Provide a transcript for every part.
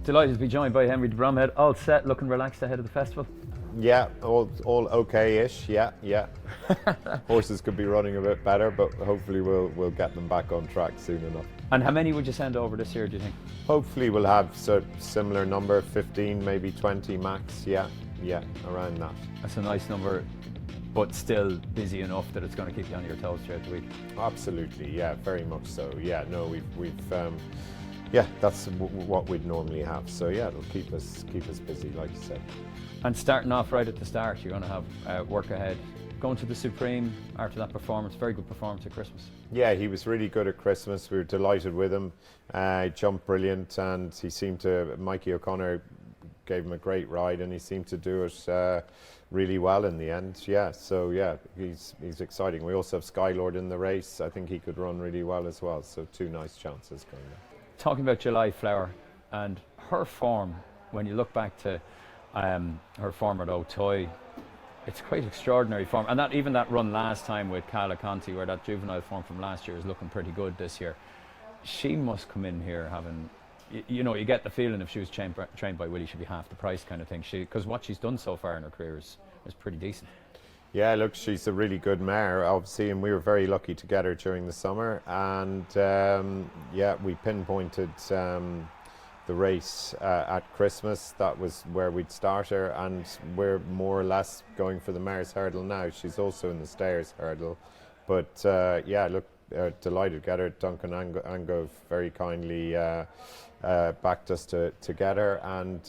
Delighted to be joined by Henry de Bromhead. All set, looking relaxed ahead of the festival? Yeah, all okay-ish. Yeah. Horses could be running a bit better, but hopefully we'll get them back on track soon enough. And how many would you send over this year, do you think? Hopefully we'll have similar number, 15, maybe 20 max. Yeah, around that. That's a nice number, but still busy enough that it's going to keep you on your toes throughout the week. Absolutely, yeah, very much so. Yeah, no, we've that's what we'd normally have. So yeah, it'll keep us busy, like you said. And starting off right at the start, you're going to have work ahead. Going to the Supreme after that performance, very good performance at Christmas. Yeah, he was really good at Christmas. We were delighted with him. He jumped brilliant, and Mikey O'Connor gave him a great ride, and he seemed to do it really well in the end. Yeah, so yeah, he's exciting. We also have Skylord in the race. I think he could run really well as well. So two nice chances going there. Talking about July Flower and her form, when you look back to her form at O'Toy, it's quite extraordinary form. And even that run last time with Cala Conti, where that juvenile form from last year is looking pretty good this year. She must come in here having, you get the feeling if she was trained by Willie, she'd be half the price kind of thing. Because what she's done so far in her career is pretty decent. Yeah, look, she's a really good mare, obviously, and we were very lucky to get her during the summer. And we pinpointed the race at Christmas. That was where we'd start her, and we're more or less going for the Mare's Hurdle now. She's also in the Stayers Hurdle. But delighted to get her. Duncan Ango very kindly backed us to get her, and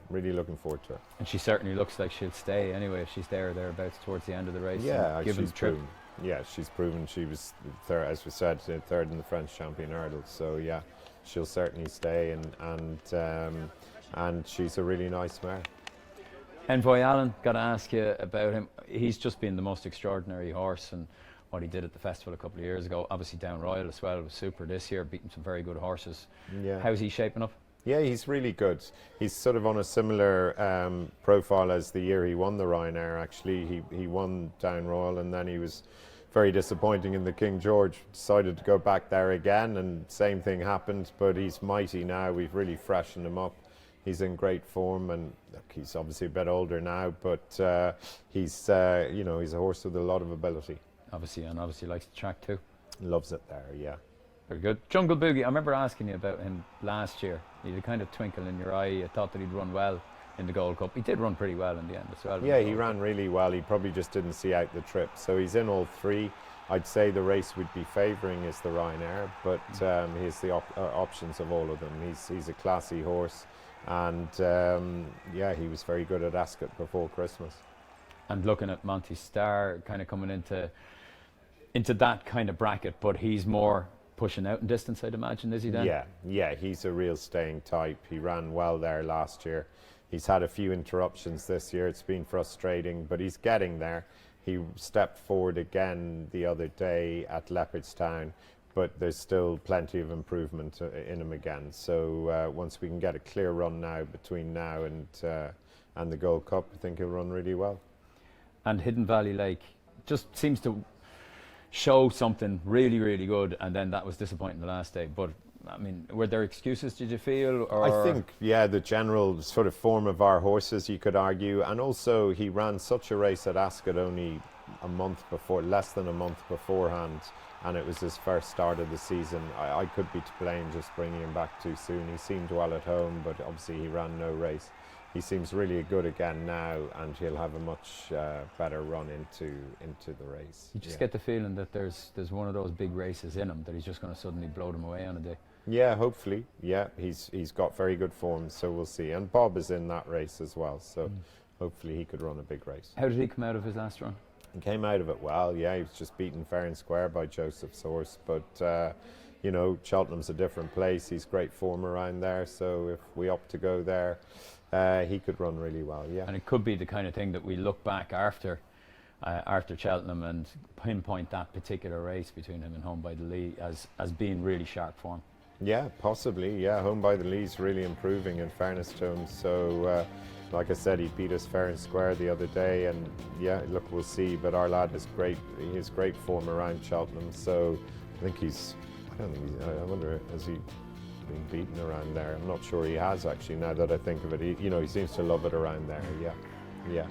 really looking forward to her. And she certainly looks like she'll stay anyway if she's there or thereabouts towards the end of the race. Yeah, she's proven. Yeah, she's proven. She was third, as we said, third in the French Champion Hurdle. So yeah, she'll certainly stay, and she's a really nice mare. Envoi Allen, got to ask you about him. He's just been the most extraordinary horse, and what he did at the festival a couple of years ago, obviously down Royal as well, was super this year, beating some very good horses. Yeah. How's he shaping up? Yeah, he's really good. He's sort of on a similar profile as the year he won the Ryanair, actually. He won down Royal, and then he was very disappointing in the King George. Decided to go back there again, and same thing happened, but he's mighty now. We've really freshened him up. He's in great form, and look, he's obviously a bit older now, but he's a horse with a lot of ability. Obviously likes the track too. Loves it there, yeah. Very good. Jungle Boogie, I remember asking you about him last year. You had a kind of twinkle in your eye. You thought that he'd run well in the Gold Cup. He did run pretty well in the end as well. Yeah, he ran really well. He probably just didn't see out the trip. So he's in all three. I'd say the race we'd be favouring is the Ryanair, but he has the options of all of them. He's a classy horse, and he was very good at Ascot before Christmas. And looking at Monty Starr kind of coming into that kind of bracket, but he's more pushing out in distance, I'd imagine, is he then? Yeah, he's a real staying type. He ran well there last year. He's had a few interruptions this year. It's been frustrating, but he's getting there. He stepped forward again the other day at Leopardstown, but there's still plenty of improvement in him again. So once we can get a clear run now between now and the Gold Cup, I think he'll run really well. And Hidden Valley Lake just seems to show something really, really good, and then that was disappointing the last day. But I mean, were there excuses, did you feel? Or? I think, the general sort of form of our horses, you could argue, and also he ran such a race at Ascot only less than a month beforehand, and it was his first start of the season. I could be to blame just bringing him back too soon. He seemed well at home, but obviously he ran no race. He seems really good again now, and he'll have a much better run into the race. You just get the feeling that there's one of those big races in him that he's just going to suddenly blow them away on a day. Yeah, hopefully. Yeah, he's got very good form, so we'll see. And Bob is in that race as well, so hopefully he could run a big race. How did he come out of his last run? He came out of it well. Yeah, he was just beaten fair and square by Joseph's horse, but Cheltenham's a different place. He's great form around there, so if we opt to go there, he could run really well, yeah. And it could be the kind of thing that we look back after Cheltenham and pinpoint that particular race between him and Home by the Lee as being really sharp form. Yeah, possibly, yeah. Home by the Lee's really improving, in fairness to him. So, like I said, he beat us fair and square the other day, and yeah, look, we'll see. But our lad is great. He has great form around Cheltenham, so I think I wonder, has he been beaten around there. I'm not sure he has actually. Now that I think of it, he seems to love it around there. Yeah, yeah.